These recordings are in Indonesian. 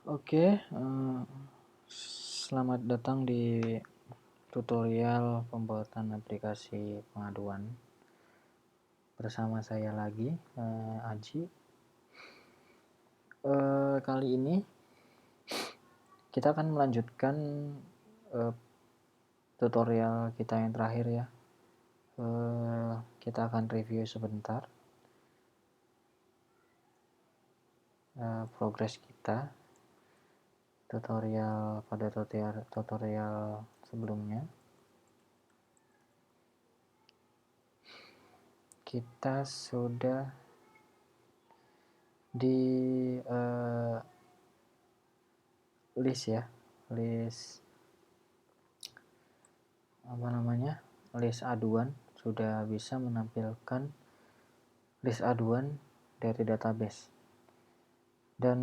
Oke, selamat datang di tutorial pembuatan aplikasi pengaduan bersama saya lagi, Aji. Kali ini kita akan melanjutkan tutorial kita yang terakhir ya. Kita akan review sebentar progres kita pada tutorial sebelumnya. Kita sudah di list list aduan, sudah bisa menampilkan list aduan dari database. Dan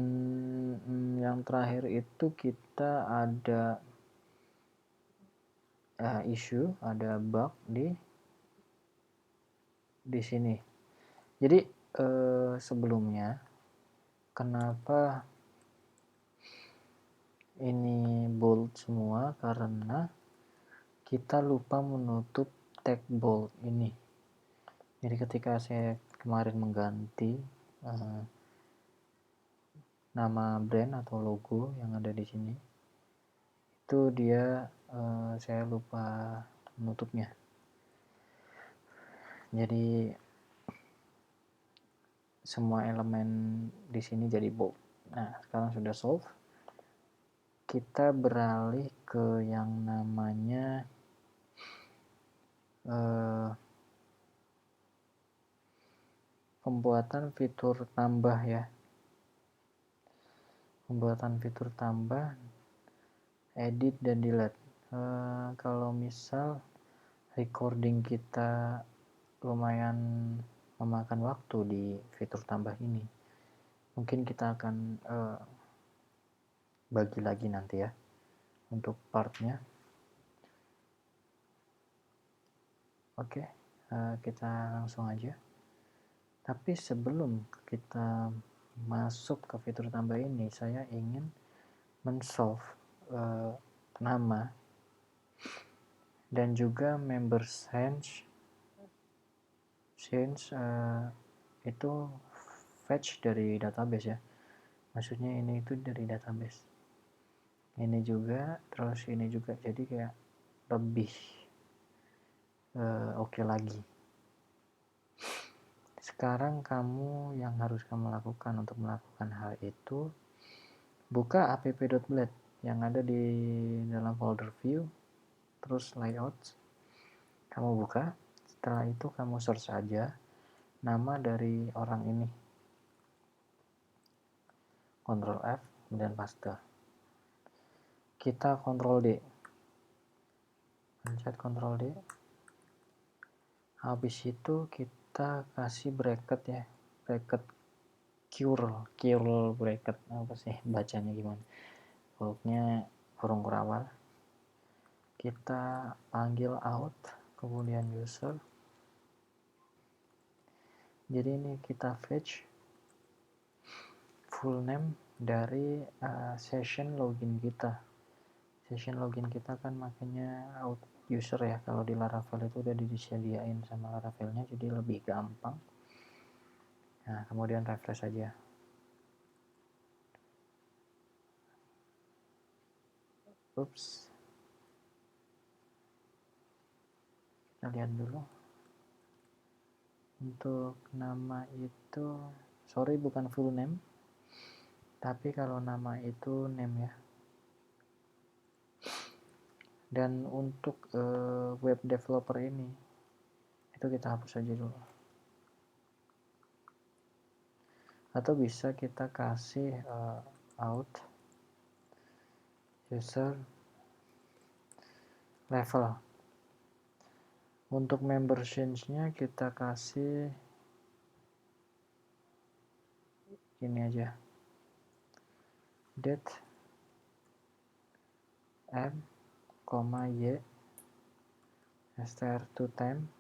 yang terakhir itu kita ada ada bug di sini. Jadi sebelumnya kenapa ini bold semua, karena kita lupa menutup tag bold ini. Jadi ketika saya kemarin mengganti nama brand atau logo yang ada di sini, itu saya lupa menutupnya. Jadi semua elemen di sini jadi bold. Nah, sekarang sudah solve. Kita beralih ke yang namanya pembuatan fitur tambah ya. Pembuatan fitur tambah, edit dan delete. Kalau misal recording kita lumayan memakan waktu di fitur tambah ini, mungkin kita akan bagi lagi nanti ya untuk partnya. Oke, kita langsung aja. Tapi sebelum kita masuk ke fitur tambah ini, saya ingin men-solve nama dan juga member change itu fetch dari database ya. Maksudnya ini itu dari database. Ini juga, terus ini juga, jadi kayak lebih oke lagi. Sekarang yang harus kamu lakukan untuk melakukan hal itu, buka app.blade yang ada di dalam folder view, terus layout. Kamu buka, setelah itu kamu search aja nama dari orang ini. Ctrl F, kemudian paste. Kita Ctrl D. Pencet Ctrl D. Habis itu kita kasih bracket ya. Bracket curl bracket. Apa sih bacanya gimana? Pokoknya kurung kurawal. Kita panggil out, kemudian user. Jadi ini kita fetch full name dari session login kita. Session login kita kan makanya out user ya. Kalau di Laravel itu udah disediain sama Laravelnya, jadi lebih gampang. Nah, kemudian refresh aja. Oops. Kita lihat dulu. Untuk nama itu, sorry bukan full name, tapi kalau nama itu name ya. Dan untuk web developer ini, itu kita hapus aja dulu. Atau bisa kita kasih out user level. Untuk member change-nya kita kasih ini aja, date m, y, str to time,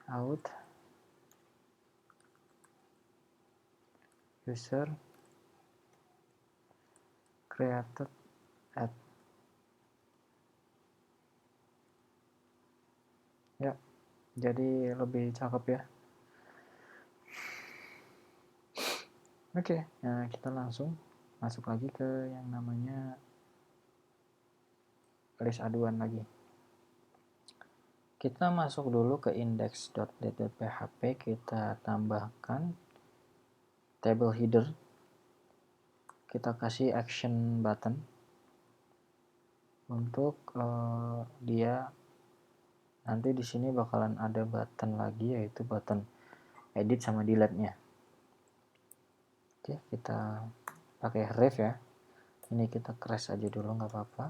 out, user created at. Ya, jadi lebih cakep ya. Oke, nah kita langsung masuk lagi ke yang namanya list aduan lagi. Kita masuk dulu ke index.date.php, kita tambahkan table header, kita kasih action button untuk dia nanti di sini bakalan ada button lagi, yaitu button edit sama delete-nya. Oke, kita pakai ref ya. Ini kita crash aja dulu, nggak apa-apa.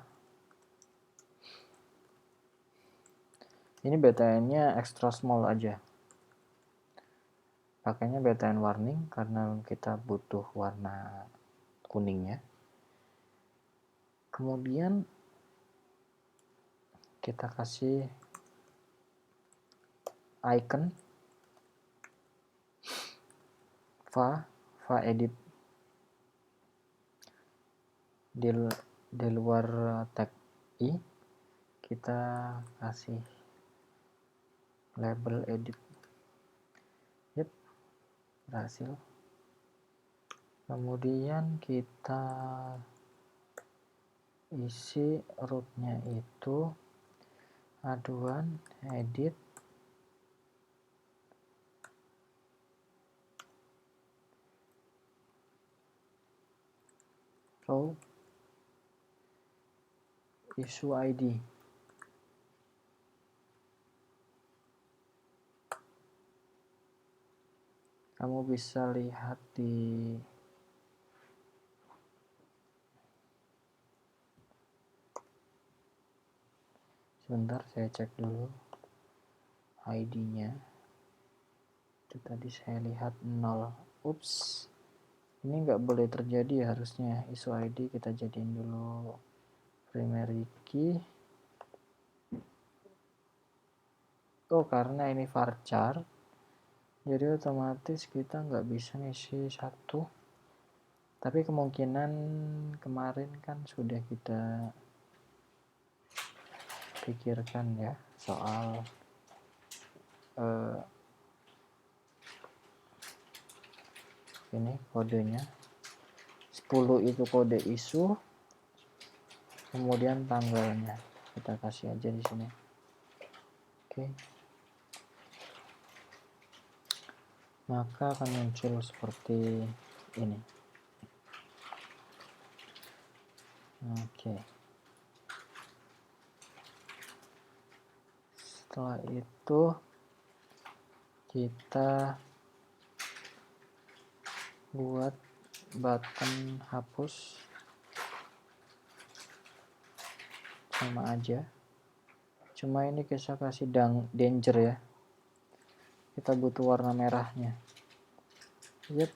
Ini btn-nya extra small aja. Pakainya btn warning karena kita butuh warna kuningnya. Kemudian kita kasih icon va edit di luar tag i, kita kasih label edit. Yep, berhasil. Kemudian kita isi rootnya itu aduan edit row issue ID. Kamu bisa lihat di sebentar, saya cek dulu ID-nya. Itu tadi saya lihat 0. Ups, ini nggak boleh terjadi harusnya. Issue ID kita jadiin dulu primary key. Oh, karena ini varchar, jadi otomatis kita nggak bisa ngisi satu. Tapi kemungkinan kemarin kan sudah kita pikirkan ya soal ini kodenya 10 itu kode isu, kemudian tanggalnya kita kasih aja di sini. Oke. Maka akan muncul seperti ini. Oke. Setelah itu kita buat button hapus, sama aja, cuma ini kita kasih danger ya, kita butuh warna merahnya. Yep.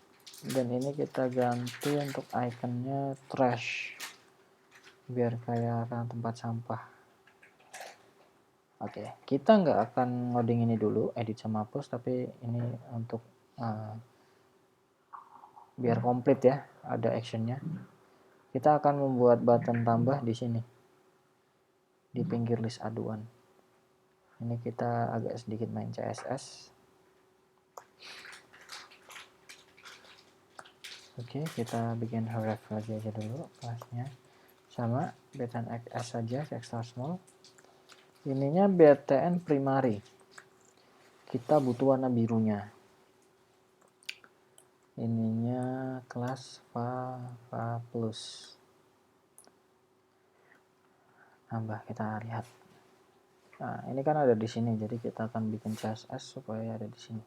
Dan ini kita ganti untuk ikonnya trash biar kayak tempat sampah. Oke, kita nggak akan ngoding ini dulu, edit sama hapus, tapi ini untuk biar komplit ya, ada actionnya. Kita akan membuat button tambah di sini, di pinggir list aduan. Ini kita agak sedikit main CSS. Oke, kita bikin ref lagi aja dulu kelasnya. Sama, btn XS saja, extra small. Ininya btn primary. Kita butuh warna birunya. Ininya kelas va plus. Nambah, kita lihat. Nah, ini kan ada di sini, jadi kita akan bikin CSS supaya ada di sini.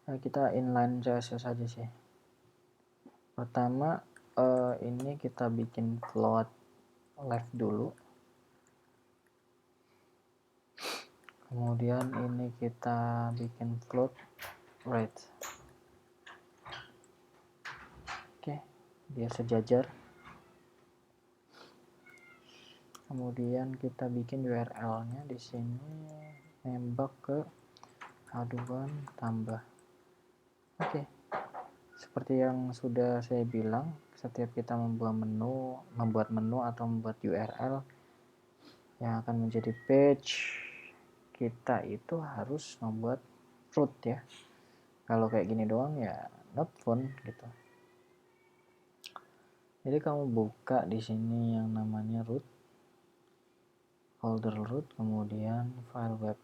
Nah, kita inline CSS aja sih. Pertama, ini kita bikin float left dulu. Kemudian ini kita bikin float right. Oke, dia sejajar. Kemudian kita bikin URL-nya di sini, nembak ke aduan tambah. Oke, Seperti yang sudah saya bilang, setiap kita membuat menu atau membuat URL yang akan menjadi page, kita itu harus membuat root ya. Kalau kayak gini doang ya not fun gitu. Jadi kamu buka di sini yang namanya root, folder root, kemudian file web.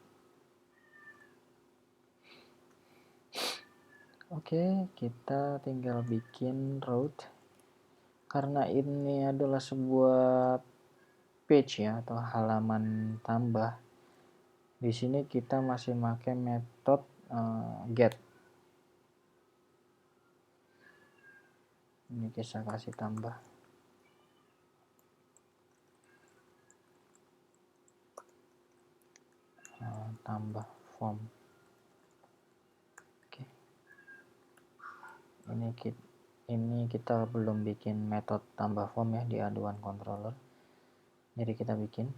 Oke, kita tinggal bikin root. Karena ini adalah sebuah page ya atau halaman tambah. Di sini kita masih pakai metode get. Ini kita kasih tambah. Tambah form. Oke. Ini kita belum bikin metode tambah form ya di aduan controller. Jadi kita bikin.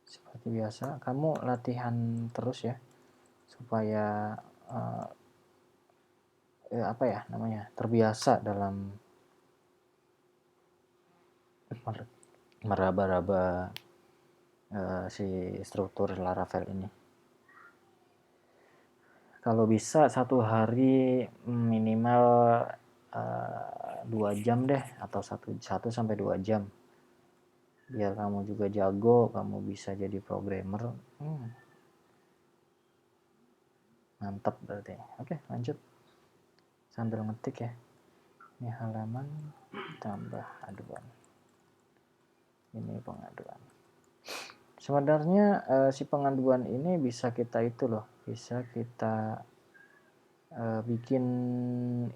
Seperti biasa, kamu latihan terus ya supaya apa ya namanya, terbiasa dalam meraba-raba si struktur Laravel ini. Kalau bisa satu hari minimal 2 jam deh, atau 1 sampai 2 jam, biar kamu juga jago, kamu bisa jadi programmer. Mantap berarti. Oke, lanjut sambil ngetik ya. Ini halaman tambah aduan, ini pengaduan. Sebenarnya si pengaduan ini bisa kita itu loh, bisa kita bikin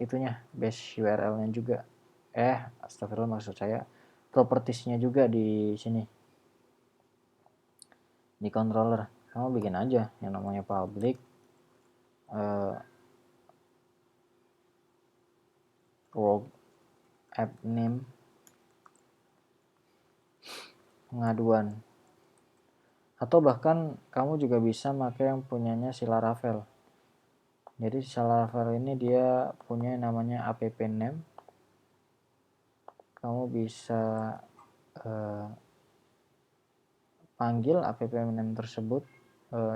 itunya, base URL-nya juga. Astagfirullah, maksud saya propertiesnya juga di sini. Di controller, kamu bikin aja yang namanya public work app name pengaduan. Atau bahkan kamu juga bisa pakai yang punyanya si Laravel. Jadi si Laravel ini dia punya yang namanya app name. Kamu bisa panggil app name tersebut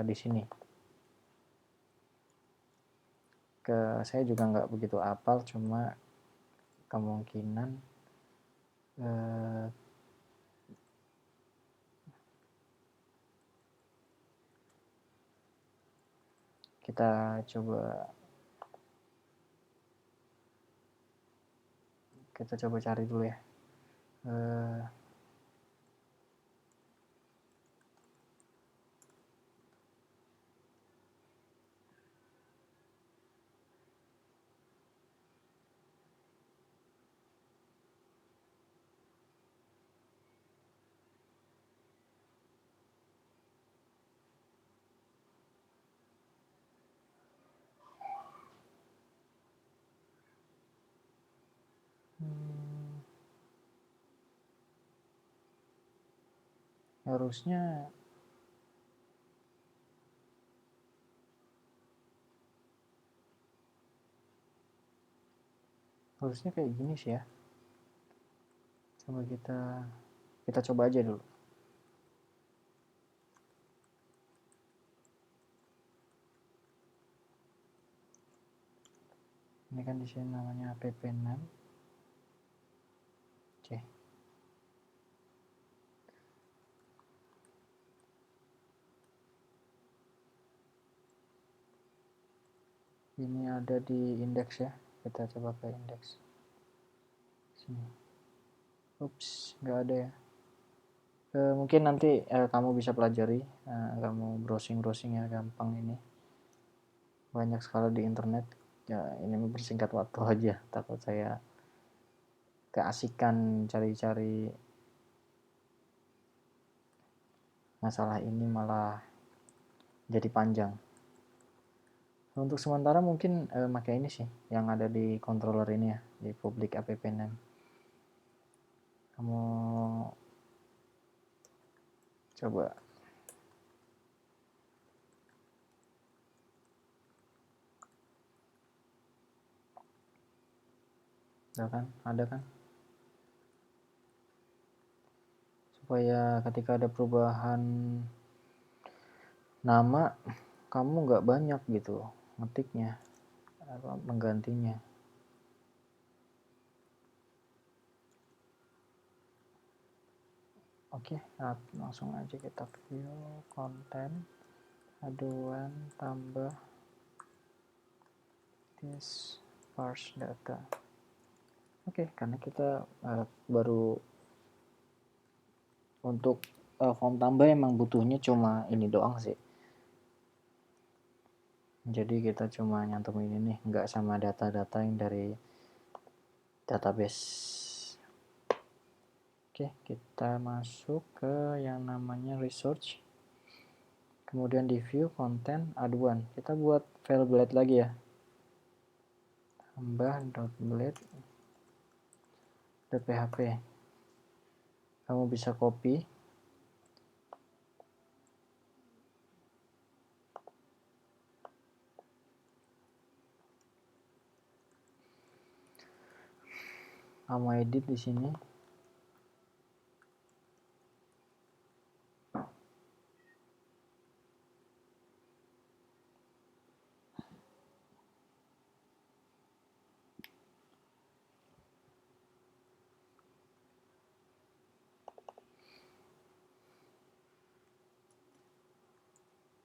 di sini. Saya juga nggak begitu hafal, cuma kemungkinan kita coba cari dulu ya. Harusnya kayak gini sih ya. Coba kita coba aja dulu. Ini kan di sini namanya app name. Oke. Ini ada di indeks ya. Kita coba ke indeks. Sini. Ups, nggak ada ya. Mungkin nanti kamu bisa pelajari. Kamu browsing ya, gampang ini. Banyak sekali di internet. Ya, ini mempersingkat waktu aja. Takut saya keasikan cari-cari masalah ini malah jadi panjang. Untuk sementara mungkin pakai ini sih yang ada di controller ini ya, di public app name. Kamu coba. Ada kan? Supaya ketika ada perubahan nama, kamu nggak banyak gitu ngetiknya, menggantinya. Oke, langsung aja kita view konten, aduan, tambah this parse data. Oke, karena kita baru untuk form tambah emang butuhnya cuma ini doang sih. Jadi kita cuma nyantumin ini, nggak sama data-data yang dari database. Oke, kita masuk ke yang namanya research. Kemudian di view konten aduan. Kita buat file blade lagi ya. Tambah.blade.php. Kamu bisa copy. Kamu edit di sini.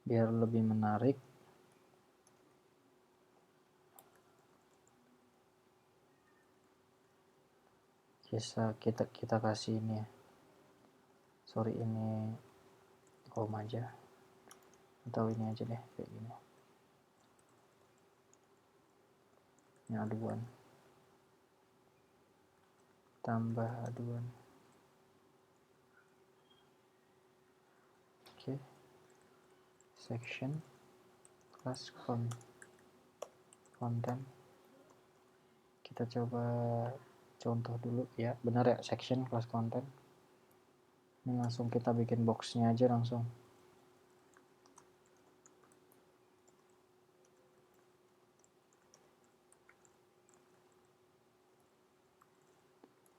Biar lebih menarik. Kita kasih ini ya. Sorry, ini home aja. Atau ini aja deh, kayak gini. Ini aduan. Tambah aduan. Oke. Section class content. Kita coba contoh dulu ya. Benar ya, section class content. Ini langsung kita bikin boxnya aja langsung.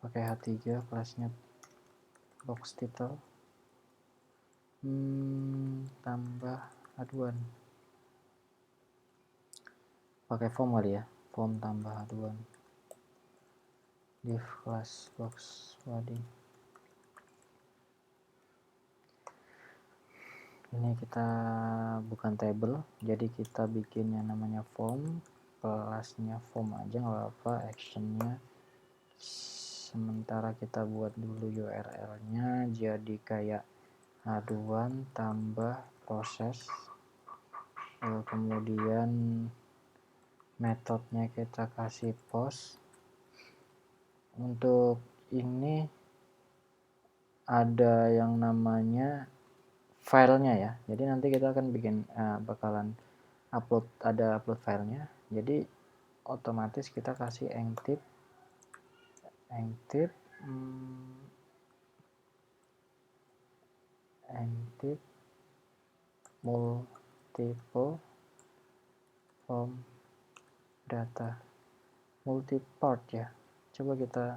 Pakai H3, kelasnya box title. Tambah aduan. Pakai form kali ya. Form tambah aduan. Div class box body. Ini kita bukan table, jadi kita bikin yang namanya form, kelasnya form aja nggak apa-apa, actionnya sementara kita buat dulu URL-nya jadi kayak aduan tambah proses, kemudian metodenya kita kasih post. Untuk ini ada yang namanya filenya ya, jadi nanti kita akan bikin bakalan ada upload filenya, jadi otomatis kita kasih engtip multiple form data multipart ya. Coba kita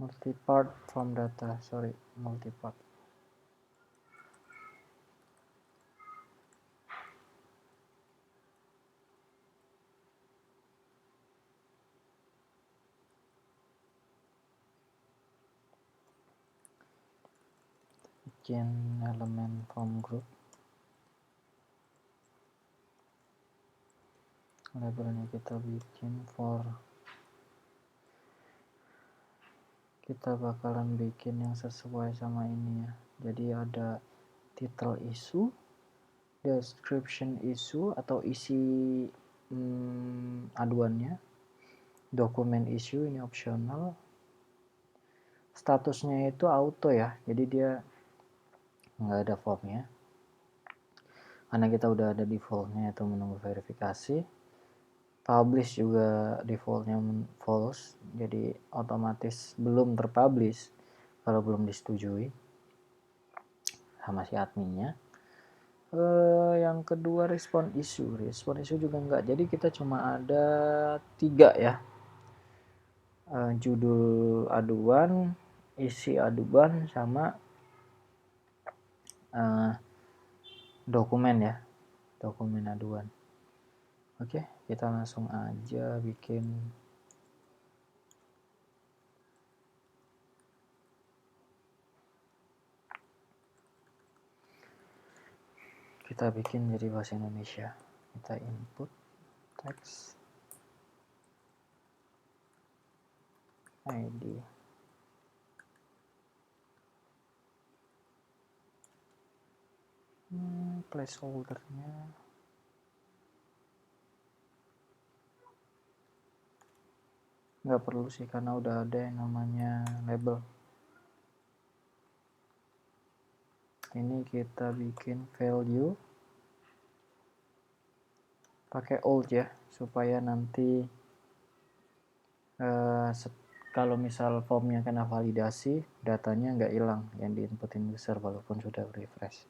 multipart form data, multipart. Bikin elemen form group, labelnya kita bikin for, kita bakalan bikin yang sesuai sama ini ya. Jadi ada title issue, description issue atau isi aduannya, dokumen issue ini optional, statusnya itu auto ya, jadi dia nggak ada formnya. karena kita udah ada defaultnya itu menunggu verifikasi. Publish juga defaultnya false, jadi otomatis belum terpublish kalau belum disetujui sama si adminnya. Yang kedua respon issue juga enggak, jadi kita cuma ada 3 ya, judul aduan, isi aduan, sama dokumen ya, dokumen aduan. Oke, kita langsung aja bikin jadi bahasa Indonesia. Kita input teks ID, placeholdernya nggak perlu sih karena udah ada yang namanya label. Ini kita bikin value pakai old ya, supaya nanti kalau misal formnya kena validasi, datanya nggak hilang yang diinputin user walaupun sudah refresh.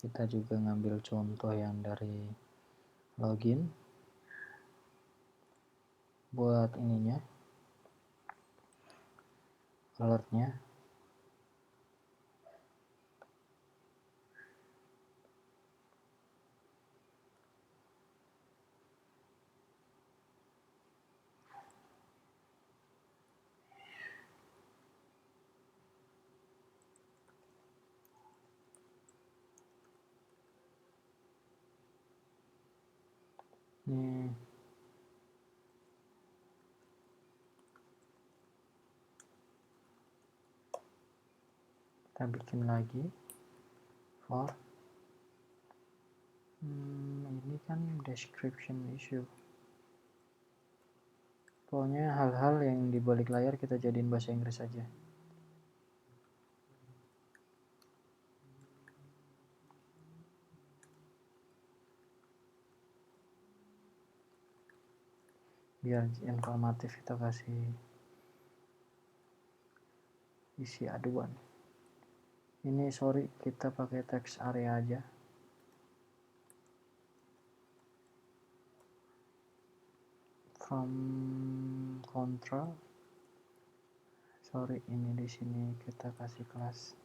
Kita juga ngambil contoh yang dari login buat ininya, alertnya. Nih, kita bikin lagi for ini kan description issue. Pokoknya hal-hal yang di balik layar kita jadiin bahasa Inggris aja. Biar informatif kita kasih isi aduan. Ini sorry kita pakai text area aja. From control. Sorry ini di sini kita kasih kelas.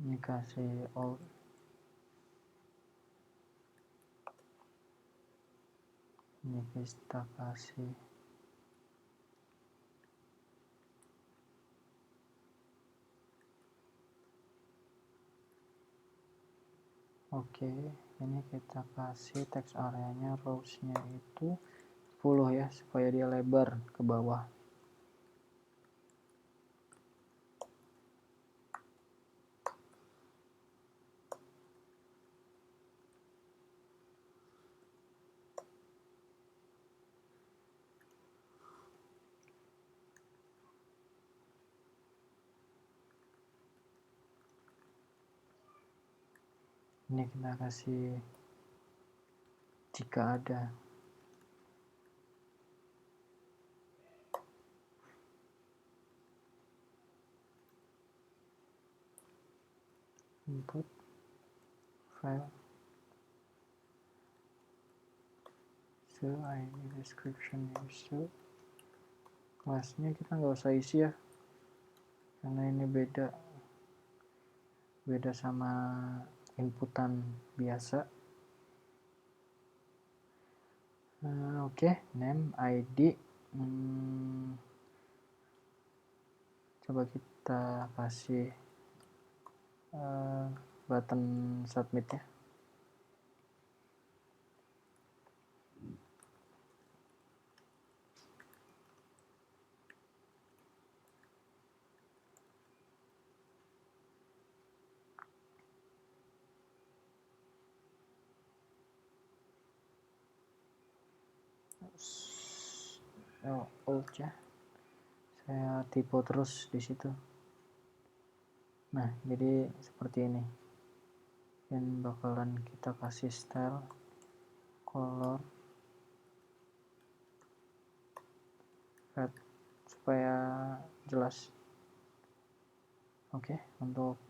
Ini kasih all. Ini kita kasih oke, ini kita kasih text areanya rows-nya itu 10 ya, supaya dia lebar ke bawah. Ini kita kasih jika ada. Input file so ID description issue. Kelasnya kita nggak usah isi ya, karena ini beda sama inputan biasa. Oke, name ID. Coba kita kasih button submit ya. Alt ya, saya tipe terus di situ. Nah, jadi seperti ini, dan bakalan kita kasih style, color, red, supaya jelas. Oke, untuk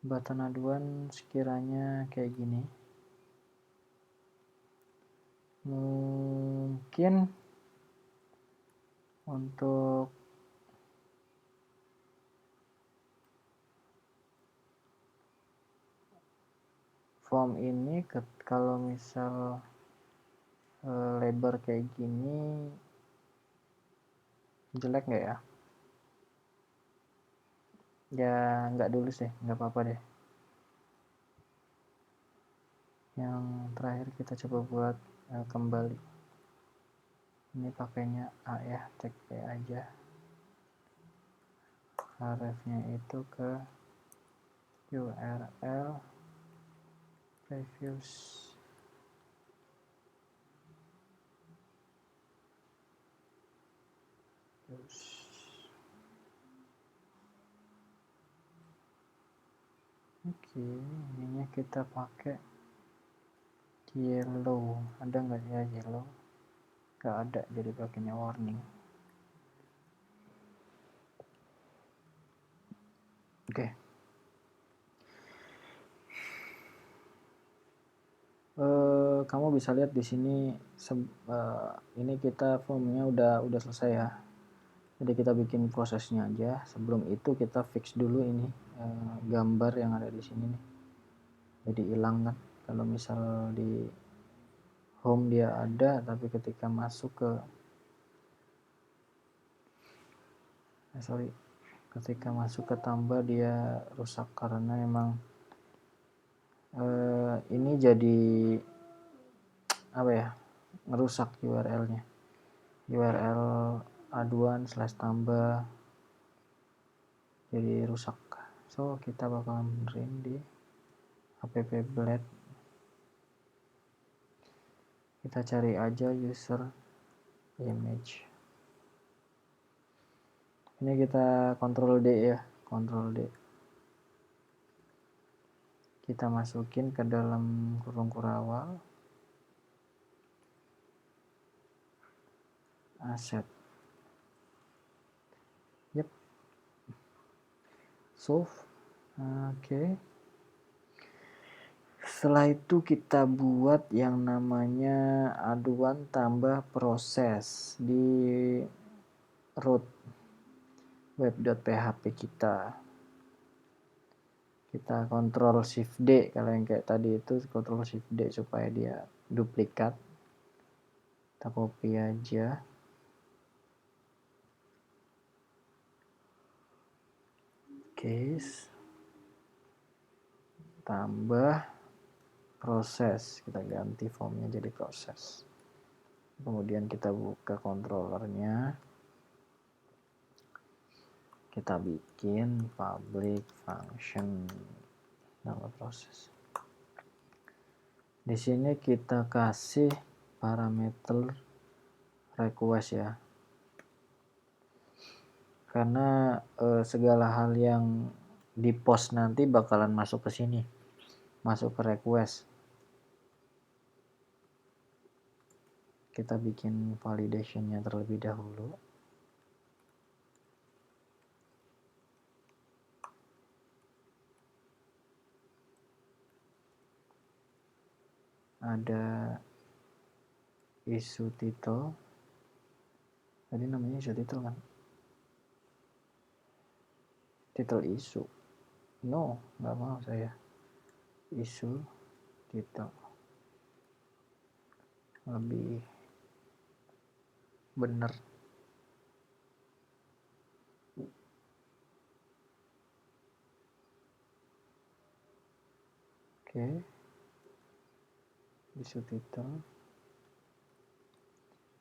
button aduan sekiranya kayak gini. Mungkin untuk form ini kalau misal lebar kayak gini jelek nggak ya? Ya nggak dulu sih, nggak apa-apa deh. Yang terakhir kita coba buat kembali. Ini pakainya A ya, tag A aja. Hrefnya itu ke URL previews. Oke, ininya kita pakai yellow. Ada nggak ya yellow? Nggak ada, jadi pakainya warning. Oke. Kamu bisa lihat di sini ini kita formnya udah selesai ya. Jadi kita bikin prosesnya aja. Sebelum itu kita fix dulu ini gambar yang ada di sini nih. Jadi hilang kan. Kalau misal di home dia ada, tapi ketika masuk ke ketika masuk ke tambah dia rusak karena emang ini jadi apa ya, ngerusak URL-nya. URL aduan /tambah jadi rusak. So kita bakalan benerin di app blade. Kita cari aja user image. Ini kita Ctrl D ya, Ctrl D. Kita masukin ke dalam kurung kurawal. Asset. Yep. Save. Oke. Setelah itu kita buat yang namanya aduan tambah proses di root web.php kita. Kita Ctrl Shift D, kalau yang kayak tadi itu Ctrl Shift D supaya dia duplikat. Kita copy aja. Case tambah proses, kita ganti formnya jadi proses. Kemudian kita buka controllernya, kita bikin public function nama proses. Di sini kita kasih parameter request ya, karena segala hal yang di post nanti bakalan masuk ke sini, masuk ke request. Kita bikin validationnya terlebih dahulu. Ada issue title, tadi namanya issue title kan, title issue, no nggak mau saya, issue title lebih bener. Oke, issue title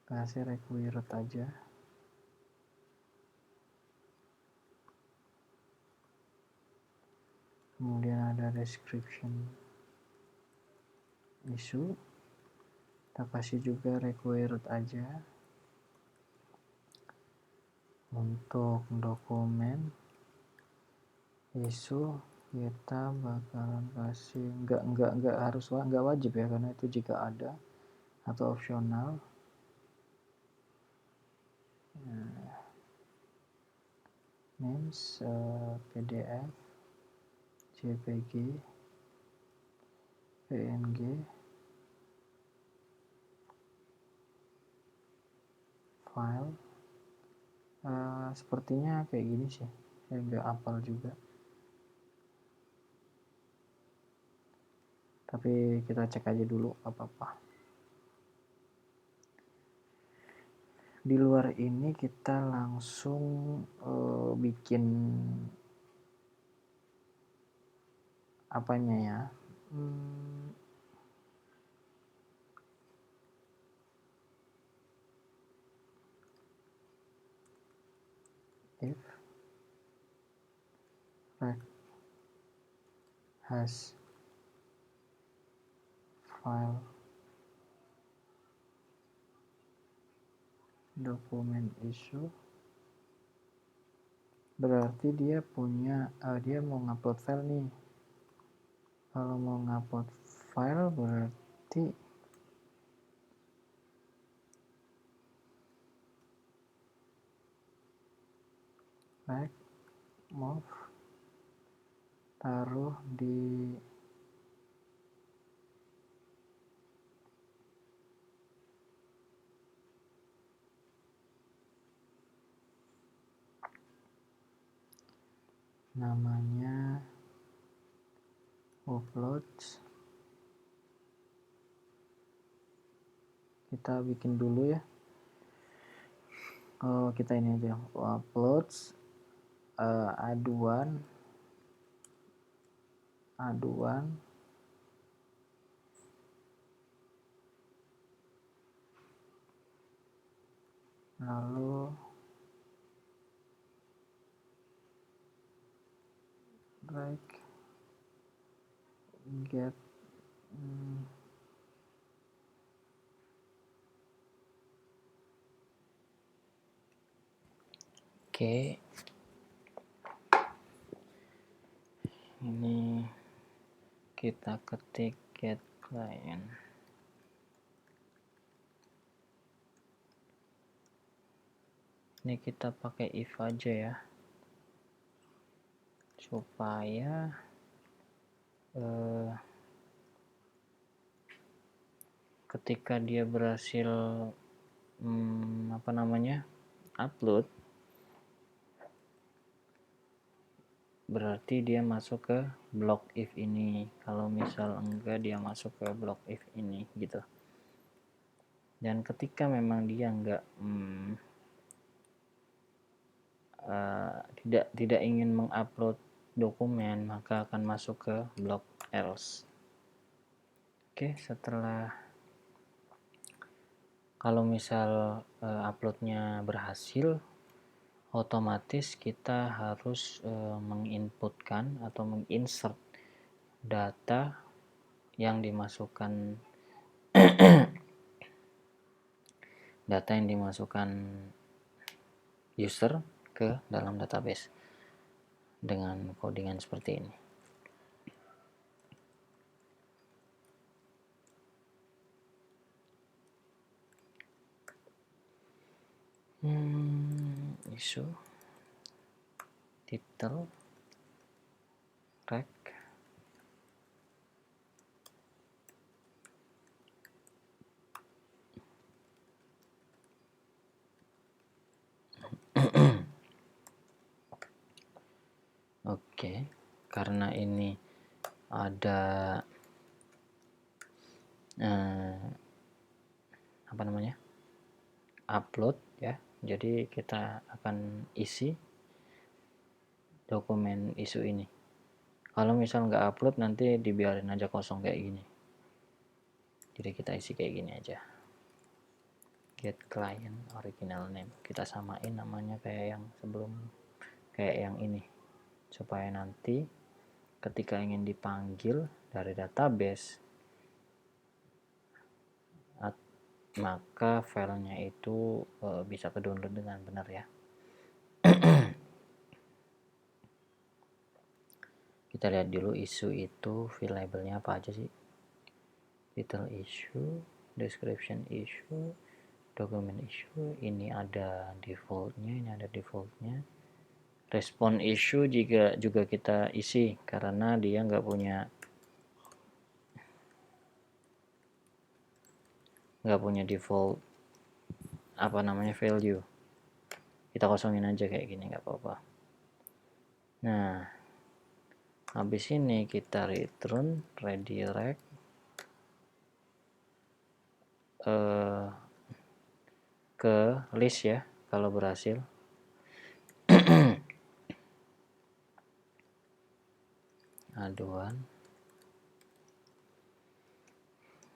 kasih required aja. Kemudian ada description issue, kita kasih juga required aja. Untuk dokumen isu kita bakalan kasih nggak harus, nggak wajib ya, karena itu jika ada atau opsional. Names PDF, JPG, PNG, file. Sepertinya kayak gini sih, saya nggak hafal juga, tapi kita cek aja dulu apa-apa. Di luar ini kita langsung bikin apanya ya, if rect has file dokumen issue, berarti dia punya dia mau ngupload file nih. Kalau mau ngupload file berarti rect move, taruh di namanya uploads. Kita bikin dulu ya, kita ini aja, uploads aduan lalu drag get Oke. Ini kita ketik get client. Ini kita pakai if aja ya, supaya ketika dia berhasil upload, berarti dia masuk ke block if ini. Kalau misal enggak, dia masuk ke block if ini gitu. Dan ketika memang dia enggak tidak ingin mengupload dokumen, maka akan masuk ke block else. Oke, setelah kalau misal uploadnya berhasil, otomatis kita harus menginputkan atau menginsert data yang dimasukkan user ke dalam database dengan codingan seperti ini. Isu title rec Oke, karena ini ada upload ya, jadi kita akan isi dokumen isu ini. Kalau misal nggak upload, nanti dibiarin aja kosong kayak gini. Jadi kita isi kayak gini aja. Get client original name, kita samain namanya kayak yang sebelum, kayak yang ini, supaya nanti ketika ingin dipanggil dari database, maka filenya itu bisa ke download dengan benar ya. Kita lihat dulu isu itu file labelnya apa aja sih. Title issue, description issue, document issue. Ini ada defaultnya, respon issue juga kita isi karena dia nggak punya default value. Kita kosongin aja kayak gini, nggak apa-apa. Nah, habis ini kita return redirect ke list ya kalau berhasil. Aduan,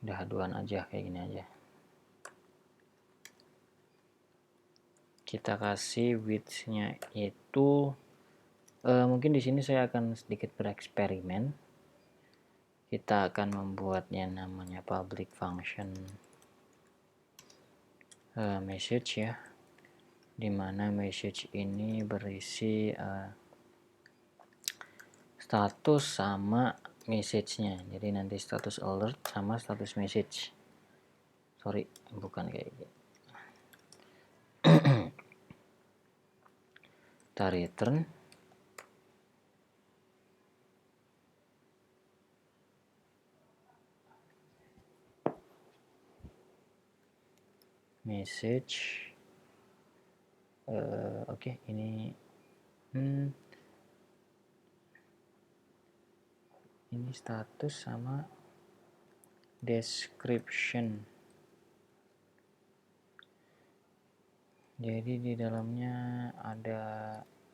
udah aduan aja kayak gini aja. Kita kasih width-nya itu mungkin di sini saya akan sedikit bereksperimen. Kita akan membuatnya namanya public function message ya, dimana message ini berisi status sama message-nya. Jadi nanti status alert sama status message. Sorry, bukan kayak gitu. Kita return message. Oke, ini status sama description. Jadi di dalamnya ada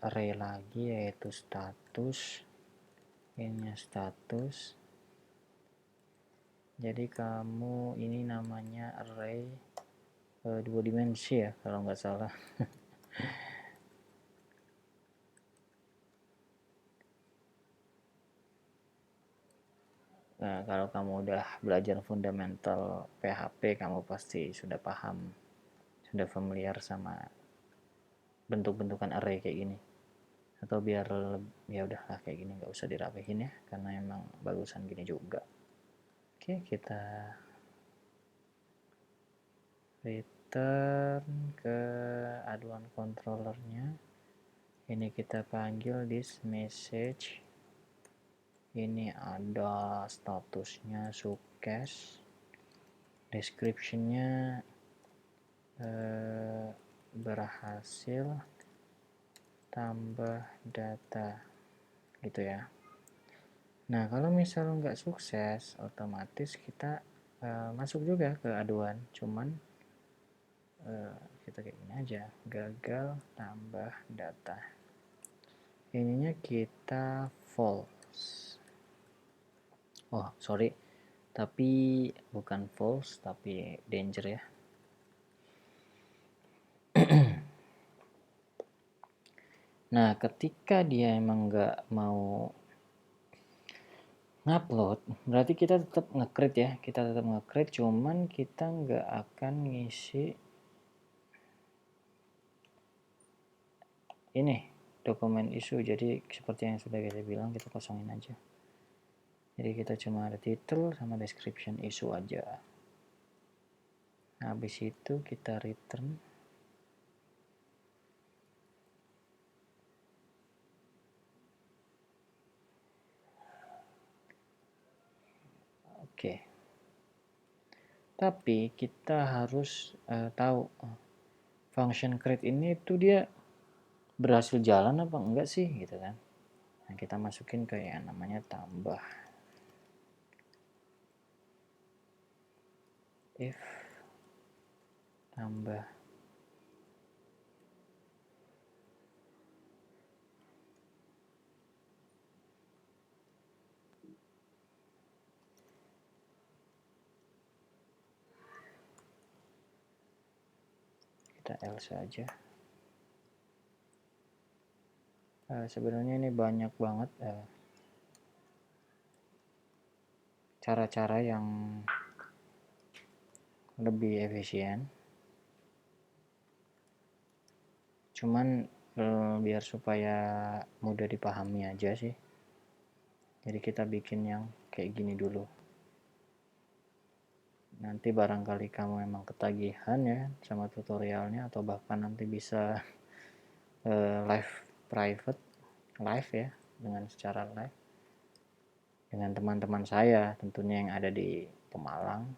array lagi yaitu status. Ini status. Jadi kamu ini namanya array 2 dimensi ya kalau nggak salah. Nah, kalau kamu udah belajar fundamental PHP, kamu pasti sudah paham, sudah familiar sama bentuk-bentukan array kayak gini. Atau biar ya udahlah kayak gini, nggak usah dirapihin ya, karena emang bagusan gini juga. Oke, kita return ke aduan controllernya. Ini kita panggil this message. Ini ada statusnya success, descriptionnya berhasil tambah data gitu ya. Nah, kalau misalnya nggak sukses, otomatis kita masuk juga ke aduan, cuman kita kayak gini aja, gagal tambah data. Ininya kita false. Oh, sorry, tapi bukan false, tapi danger ya. Nah, ketika dia emang nggak mau ngupload, berarti kita tetap nge-create ya. Kita tetap nge-create, cuman kita nggak akan ngisi ini dokumen isu. Jadi seperti yang sudah kita bilang, kita kosongin aja. Jadi kita cuma ada title sama description isu aja. Nah, habis itu kita return. Oke. Tapi kita harus tahu function create ini tuh dia berhasil jalan apa enggak sih gitu kan. Nah, kita masukin ke yang namanya tambah. If tambah kita else aja. Sebenarnya ini banyak banget cara-cara yang lebih efisien, cuman biar supaya mudah dipahami aja sih. Jadi kita bikin yang kayak gini dulu. Nanti barangkali kamu memang ketagihan ya sama tutorialnya, atau bahkan nanti bisa live private, live ya, dengan secara live dengan teman-teman saya tentunya yang ada di Pemalang.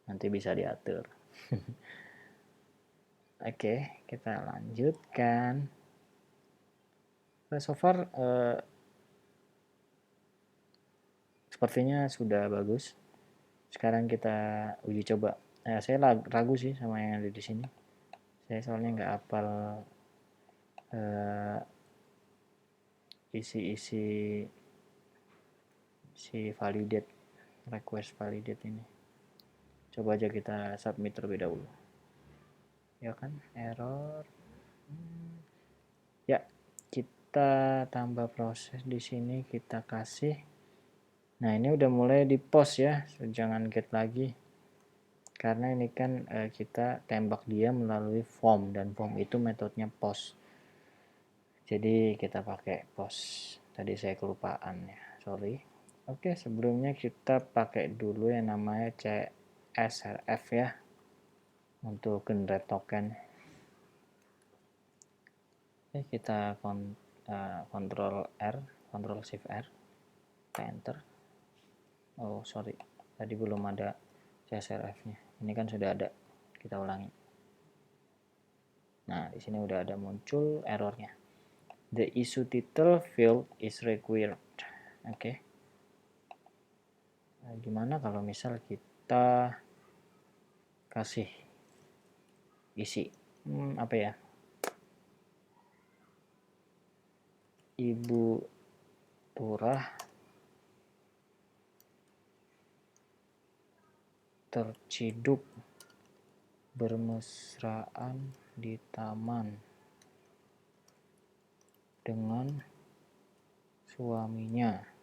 Nanti bisa diatur. Oke, kita lanjutkan. So far sepertinya sudah bagus. Sekarang kita uji coba. Saya ragu sih sama yang ada di sini. Saya soalnya nggak hafal isi-isi si validate, request validate ini. Coba aja kita submit terlebih dahulu. Ya kan, error. Ya, kita tambah proses di sini, kita kasih. Nah, ini udah mulai di post ya, jangan get lagi. Karena ini kan kita tembak dia melalui form, dan form itu metodenya post. Jadi kita pakai post. Tadi saya kelupaan ya, sorry. Oke, sebelumnya kita pakai dulu yang namanya CSRF ya, untuk generate token. Oke, kita Ctrl R, Ctrl Shift R, enter. Oh sorry, tadi belum ada CSRF-nya. Ini kan sudah ada, kita ulangi. Nah, di sini udah ada muncul errornya. The issue title field is required. Oke. Nah, gimana kalau misal kita kasih isi apa ya, Ibu Turah terciduk bermesraan di taman dengan suaminya.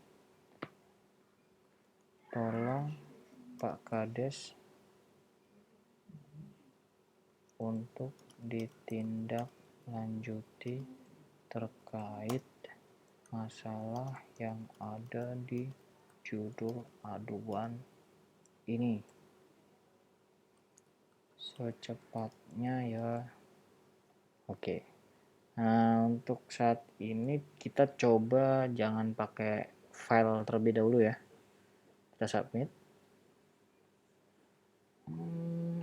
Tolong Pak Kades untuk ditindaklanjuti terkait masalah yang ada di judul aduan ini secepatnya ya. Oke. Nah, untuk saat ini kita coba jangan pakai file terlebih dahulu ya. Kita submit.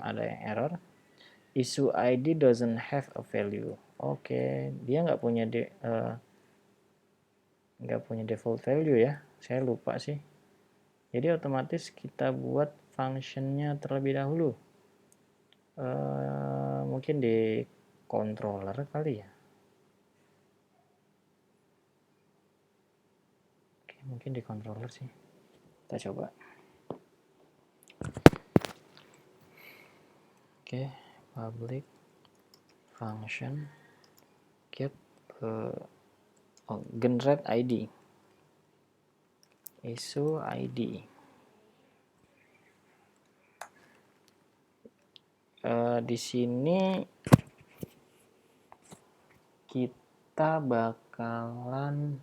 Ada yang error. Issue ID doesn't have a value. Oke, dia nggak punya default value ya. Saya lupa sih. Jadi otomatis kita buat functionnya terlebih dahulu. Mungkin di controller kali ya. Oke, mungkin di controller sih. Kita coba. Oke, public function get generate ID, issue ID. Di sini kita bakalan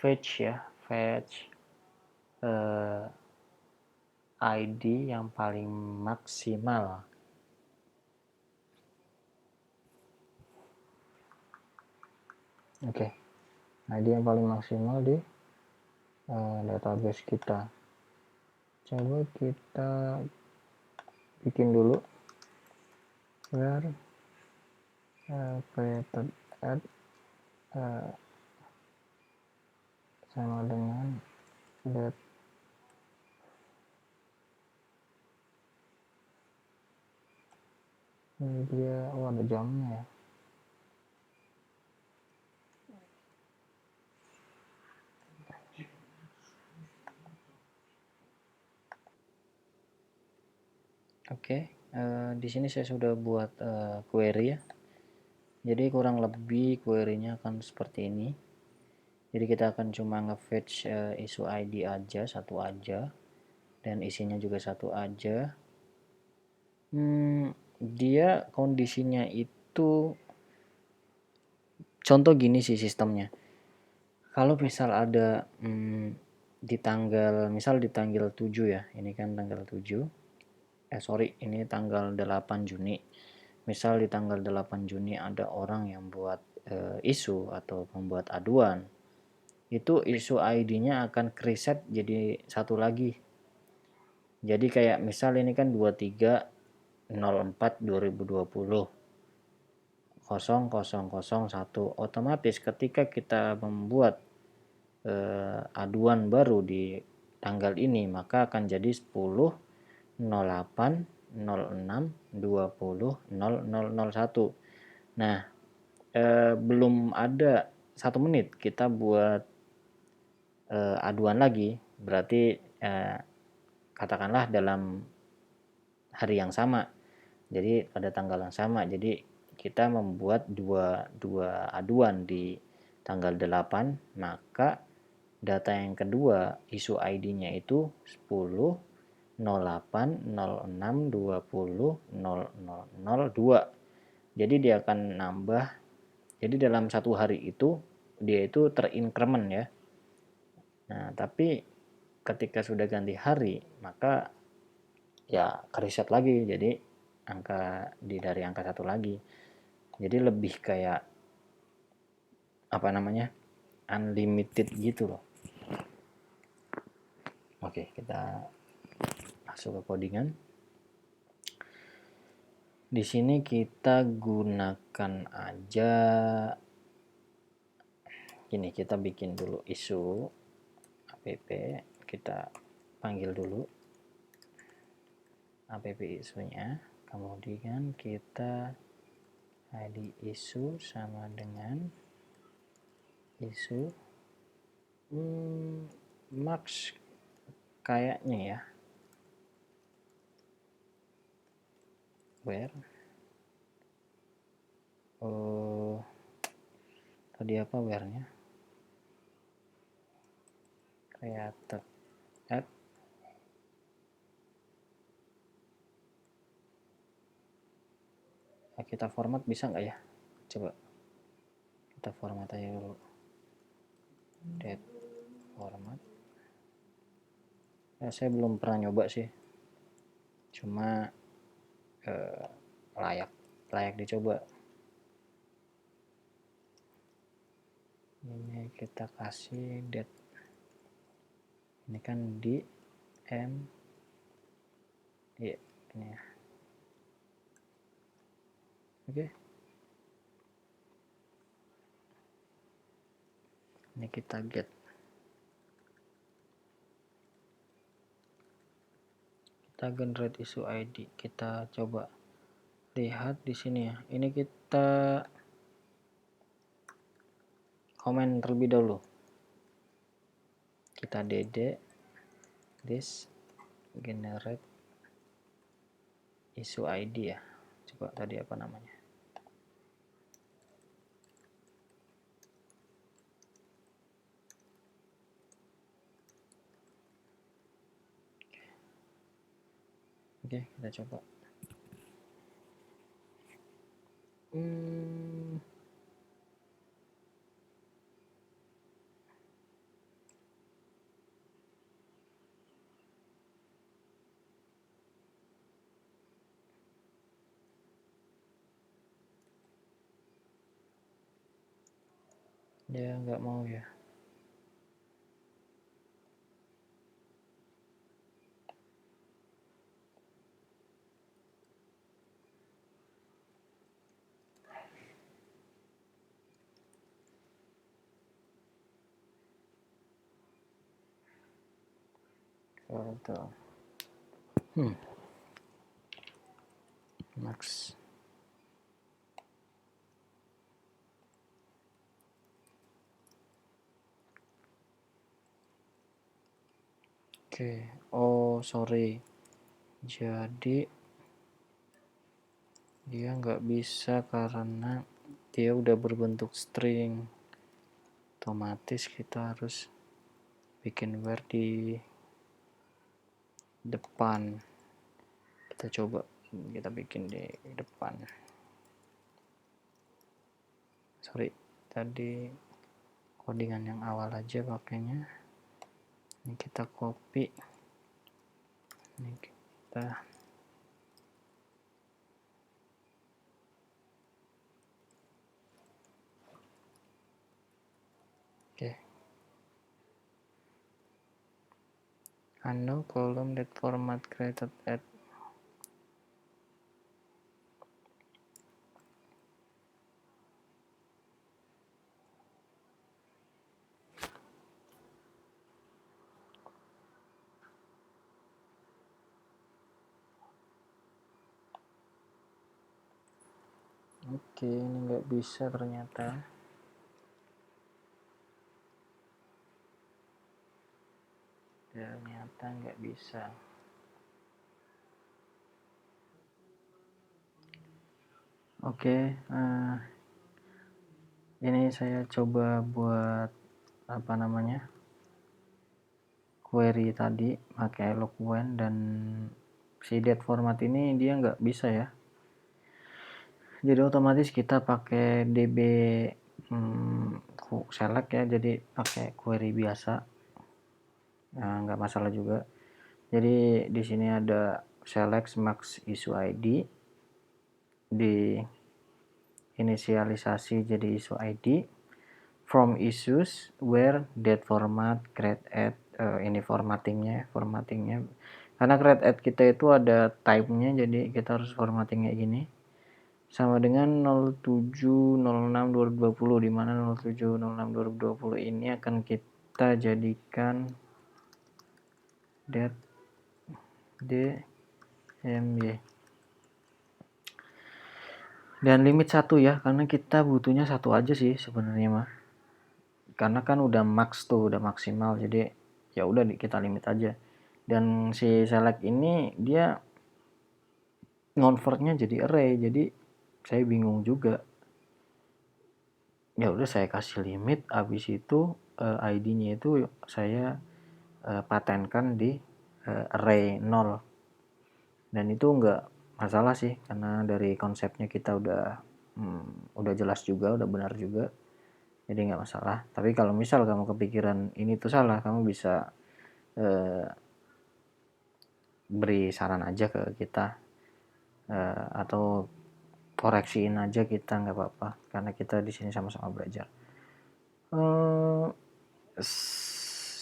fetch ya, ID yang paling maksimal. Oke, ID yang paling maksimal di database kita. Coba kita bikin dulu where created at sama dengan that ini dia. Ada jamnya ya. Oke, di sini saya sudah buat query ya. Jadi kurang lebih query-nya akan seperti ini. Jadi kita akan cuma nge-fetch issue ID aja, satu aja, dan isinya juga satu aja. Dia kondisinya itu contoh gini sih sistemnya. Kalau misal ada di tanggal, misal di tanggal 7 ya, ini kan tanggal 7, ini tanggal 8 Juni. Misal di tanggal 8 Juni ada orang yang buat isu atau membuat aduan, itu isu ID-nya akan reset jadi satu lagi. Jadi kayak misal ini kan 23/04/2020 0001, otomatis ketika kita membuat aduan baru di tanggal ini, maka akan jadi 10/08/06/20/0001. Nah, belum ada 1 menit kita buat aduan lagi, berarti katakanlah dalam hari yang sama, jadi pada tanggal yang sama, jadi kita membuat dua aduan di tanggal 8, maka data yang kedua isu ID-nya itu 10/08/06/20/0002. Jadi dia akan nambah, jadi dalam satu hari itu dia itu terincrement ya. Nah, tapi ketika sudah ganti hari, maka ya kereset lagi, jadi angka dari angka 1 lagi. Jadi lebih kayak apa namanya, unlimited gitu loh. Oke, kita masuk ke codingan. Di sini kita gunakan aja gini, kita bikin dulu isu app, kita panggil dulu app isunya, kemudian kita id isu sama dengan isu max kayaknya ya, where tadi apa where-nya, created add kita format bisa nggak ya, coba kita format aja dulu, date format ya, saya belum pernah nyoba sih, cuma layak dicoba. Ini kita kasih date, ini kan di ya ini ya, oke. Ini kita get, kita generate issue ID, kita coba lihat di sini ya, ini kita komen terlebih dahulu, kita dd this generate issue ID ya, coba tadi apa namanya, oke kita coba. Dia nggak mau ya. Foto. Max. Oke, oh sorry, jadi dia nggak bisa karena dia udah berbentuk string, otomatis kita harus bikin where di depan. Kita coba, kita bikin di depan, sorry tadi codingan yang awal aja pakainya. Ini kita copy, ini kita oke. Unknown column that format created at oke, ini nggak bisa ternyata. Ternyata nggak bisa. Oke, ini saya coba buat apa namanya query tadi pakai Eloquent, dan si date format ini dia nggak bisa ya. Jadi otomatis kita pakai db select ya, jadi pakai query biasa. Nah, nggak masalah juga. Jadi di sini ada select max issue ID, di inisialisasi jadi issue ID, from issues where date format create add, ini formattingnya karena create add kita itu ada type-nya, jadi kita harus formatting kayak gini, sama dengan 07.06.2020, di mana 07.06.2020 ini akan kita jadikan date dmy dan limit 1 ya, karena kita butuhnya 1 aja sih sebenarnya mah, karena kan udah max tuh, udah maksimal, jadi ya udah kita limit aja. Dan si select ini dia convertnya jadi array, jadi saya bingung juga. Ya udah saya kasih limit, habis itu ID-nya itu saya patenkan di array 0, dan itu enggak masalah sih, karena dari konsepnya kita udah jelas juga, udah benar juga, jadi nggak masalah. Tapi kalau misal kamu kepikiran ini tuh salah, kamu bisa beri saran aja ke kita, atau koreksiin aja kita, nggak apa-apa, karena kita di sini sama-sama belajar.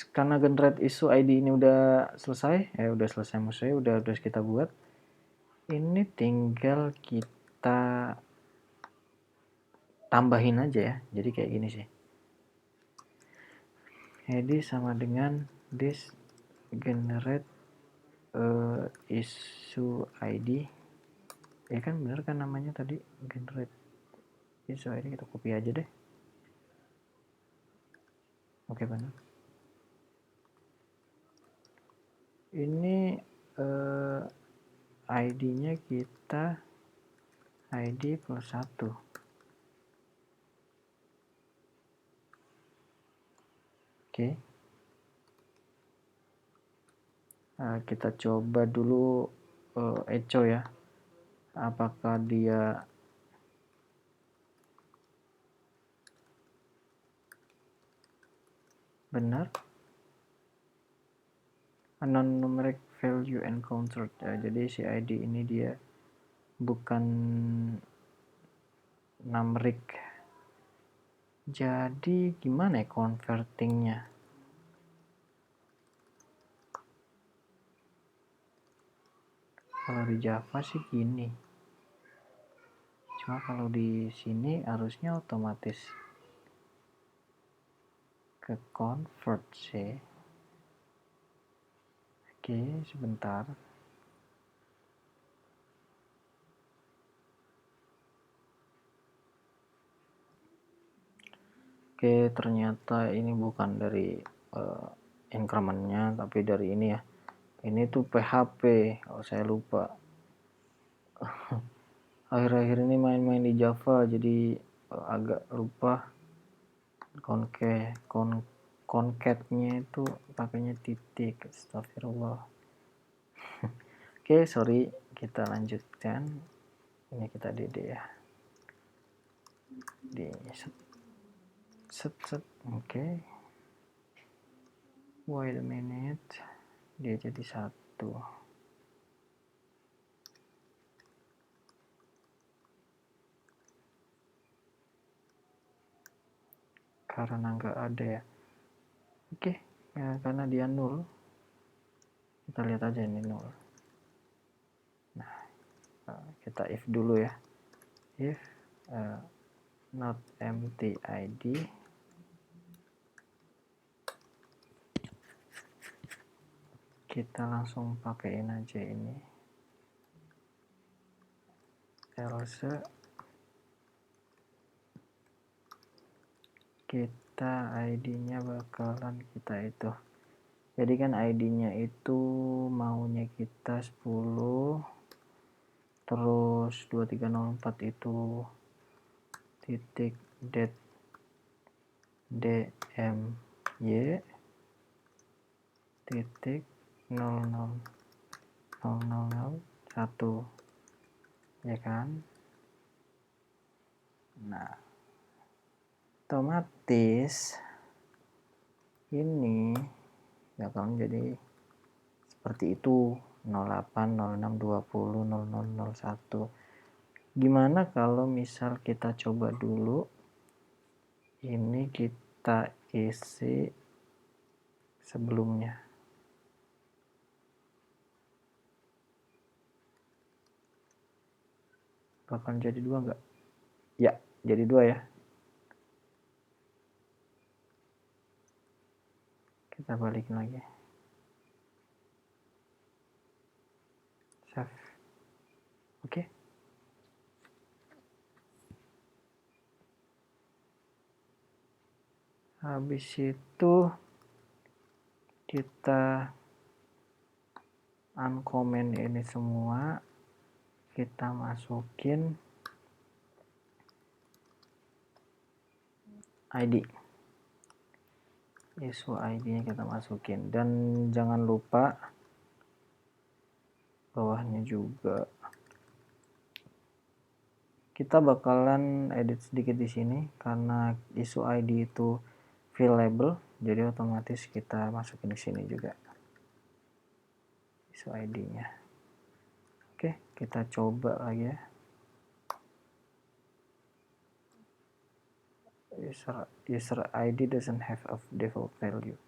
Karena generate issue ID ini udah selesai, maksudnya udah kita buat. Ini tinggal kita tambahin aja ya, jadi kayak gini sih. ID sama dengan this generate issue ID, ya kan, bener kan namanya tadi generate issue ID, kita copy aja deh. Oke, benar. Ini ID-nya kita ID plus 1. Oke. Nah, kita coba dulu echo ya. Apakah dia benar? Unknown numeric value encountered. Jadi si ID ini dia bukan numeric. Jadi gimana ya convertingnya? Kalau di Java sih gini. Cuma kalau di sini harusnya otomatis ke convert sih. Oke, sebentar. Oke, ternyata ini bukan dari incrementnya, tapi dari ini ya. Ini tuh PHP, kalau saya lupa. Akhir-akhir ini main-main di Java, jadi agak lupa. Concatnya itu pakainya titik. Astagfirullah. Oke, sorry, kita lanjutkan. Ini kita DD ya. Oke. Wait a minute, dia jadi 1. Karena nggak ada ya. Oke, ya, karena dia 0, kita lihat aja ini 0. Nah, kita if dulu ya. If not empty id, kita langsung pakaiin aja ini, else kita id-nya bakalan kita itu, jadi kan id-nya itu maunya kita 10, terus 2304 itu titik det dmy titik 000001, ya kan. Nah, otomatis ini bakal jadi seperti itu, 08 06 20 0001. Gimana kalau misal kita coba dulu ini kita isi sebelumnya, bakal jadi 2 enggak? Ya, jadi 2 ya. Kita balikin lagi. Save. Oke. Habis itu kita uncomment ini semua, kita masukin ID. Isu ID-nya kita masukin, dan jangan lupa bawahnya juga kita bakalan edit sedikit di sini karena isu ID itu field label, jadi otomatis kita masukin ke sini juga isu ID-nya. Oke, kita coba lagi ya. User ID doesn't have a default value.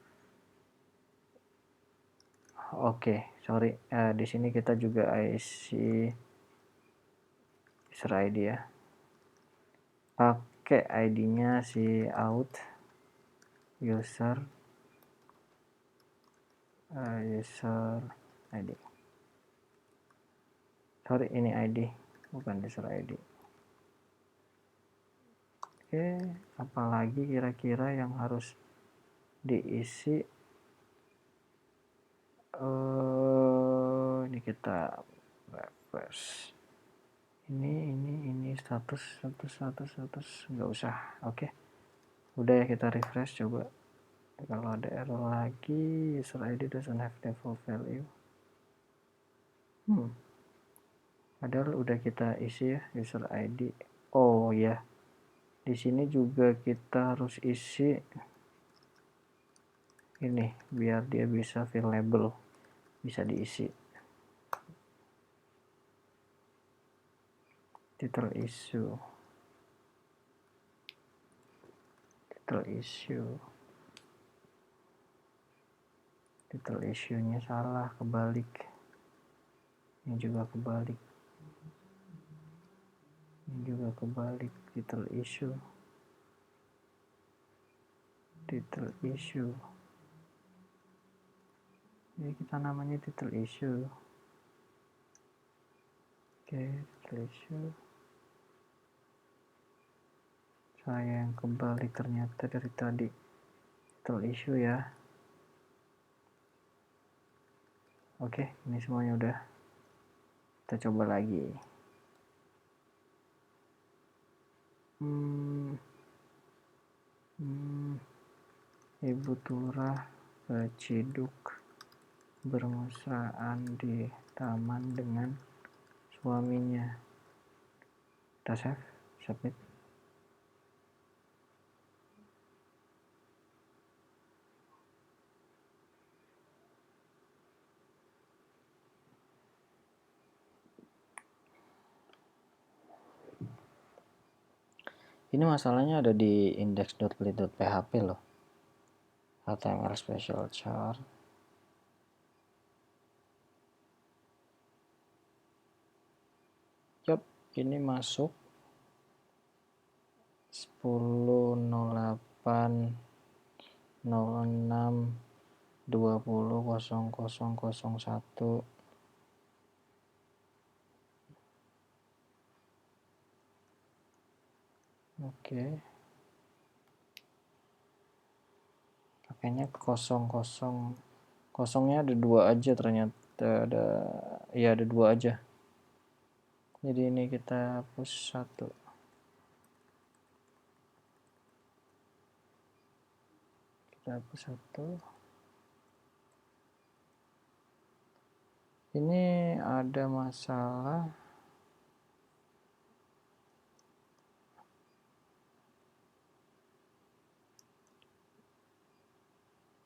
Oke, sorry, di sini kita juga isi user ID ya. Pakai ID-nya si out user ID. Sorry, ini ID, bukan user ID. Oke, apalagi kira-kira yang harus diisi? Ini kita refresh. Ini status nggak usah. Oke, udah ya, kita refresh coba. Kalau ada error lagi, user ID doesn't have default value. Padahal udah kita isi ya user ID. Oh ya, di sini juga kita harus isi ini biar dia bisa field label, bisa diisi. Title issue. Title issue-nya salah, kebalik. Ini juga kebalik. Title issue. Ini kita namanya title issue. Oke, title issue. Saya yang kebalik ternyata dari tadi. Title issue ya. Oke, ini semuanya udah. Kita coba lagi. Ibu Turah Ciduk bermesraan di taman dengan suaminya. Kita save, submit. Ini masalahnya ada di index.lit.php loh. HTML special char. Yup, ini masuk 10.08.06.20.0001. Oke. Pakainya 00. Kosongnya ada 2 aja ternyata, ada 2 aja. Jadi ini kita hapus 1. Kita hapus 1. Ini ada masalah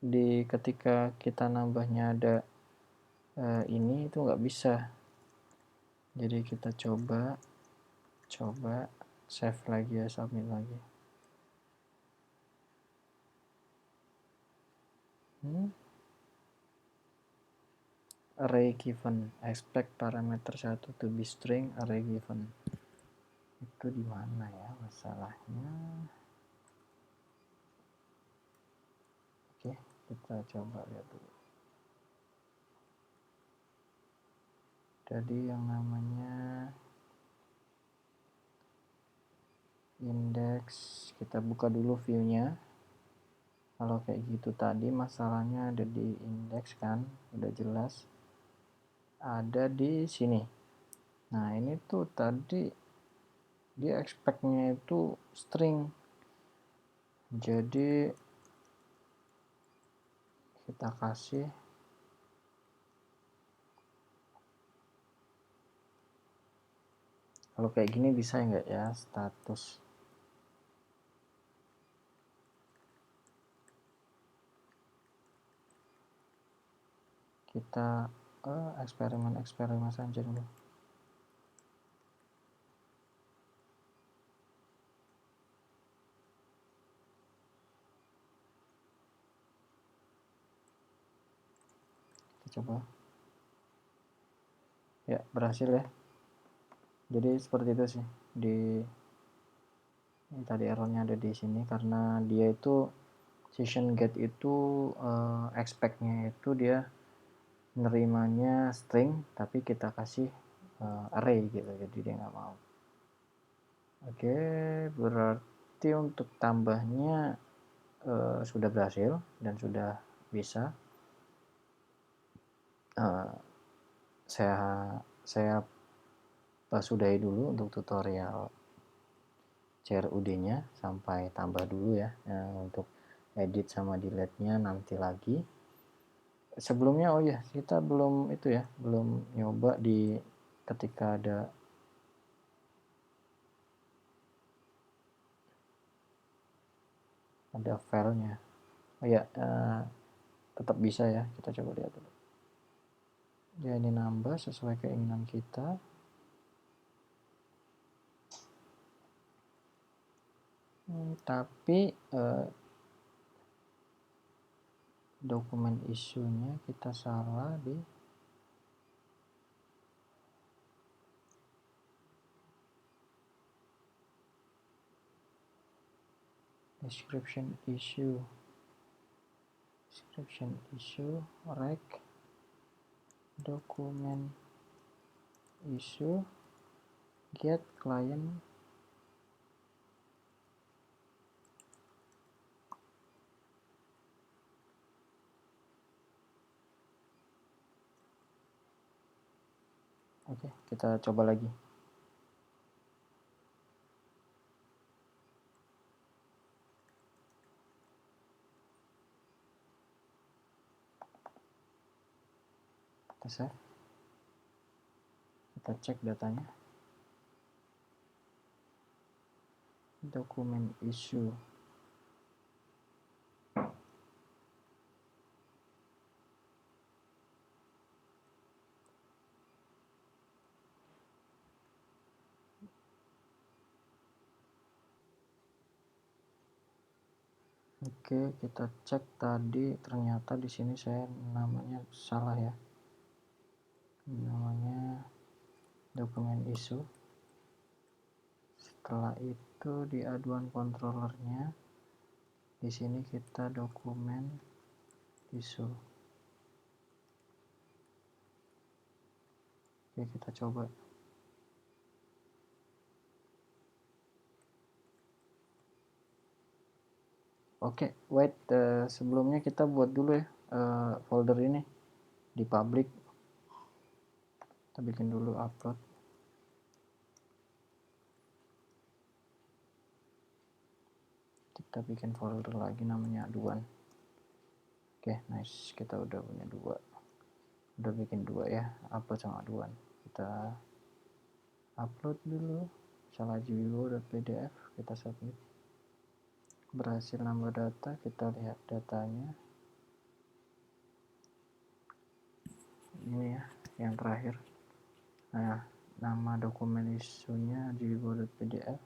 di ketika kita nambahnya ada ini itu nggak bisa. Jadi kita coba save lagi ya, submit lagi. Array given, expect parameter 1 to be string, array given. Itu di mana ya masalahnya? Oke, kita coba lihat dulu. Jadi yang namanya index, kita buka dulu view-nya. Kalau kayak gitu tadi masalahnya ada di index kan, udah jelas. Ada di sini. Nah, ini tuh tadi dia expect-nya itu string. Jadi kita kasih kalau kayak gini bisa enggak ya status. Kita eksperimen saja dulu. Kita coba. Ya, berhasil ya. Jadi seperti itu sih. Ini tadi errornya ada di sini karena dia itu session get itu expect-nya itu dia nerimanya string tapi kita kasih array gitu, jadi dia nggak mau. Oke, berarti untuk tambahnya sudah berhasil dan sudah bisa. Saya sudahi dulu untuk tutorial CRUD-nya sampai tambah dulu ya. Untuk edit sama delete-nya nanti lagi. Sebelumnya oh ya, kita belum itu ya, belum nyoba di ketika ada filenya. Oh ya, tetap bisa ya, kita coba lihat dulu. Ya, ini nambah sesuai keinginan kita. Tapi dokumen isunya kita salah di description issue rec dokumen issue get client. Oke, kita coba lagi. Kita save. Kita cek datanya. Dokumen issue. Oke, kita cek tadi ternyata di sini saya namanya salah ya. Namanya dokumen isu. Setelah itu di aduan controllernya di sini kita dokumen isu. Oke, kita coba. Oke, wait, sebelumnya kita buat dulu ya folder ini di public. Kita bikin dulu upload. Kita bikin folder lagi namanya aduan. Oke, nice, kita udah punya udah bikin dua ya, upload sama aduan. Kita upload dulu salah jiwo.pdf, kita submit. Berhasil nambah data, kita lihat datanya ini ya, yang terakhir. Nah, nama dokumen isunya jiwo.pdf,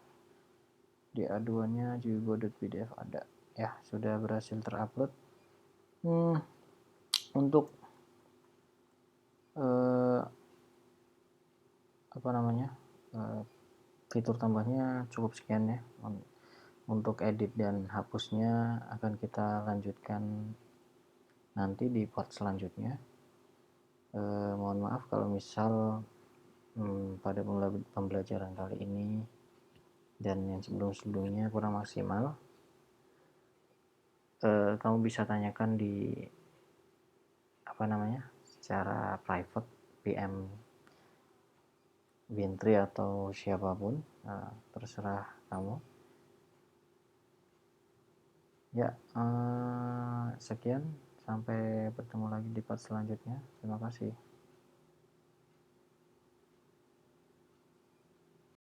di aduannya jiwo.pdf ada ya, sudah berhasil terupload. Untuk fitur tambahnya cukup sekian ya. Untuk edit dan hapusnya akan kita lanjutkan nanti di part selanjutnya. Mohon maaf kalau misal pada pembelajaran kali ini dan yang sebelum-sebelumnya kurang maksimal. Kamu bisa tanyakan di secara private, PM Bintri atau siapapun, terserah kamu ya. Sekian, sampai bertemu lagi di part selanjutnya. Terima kasih.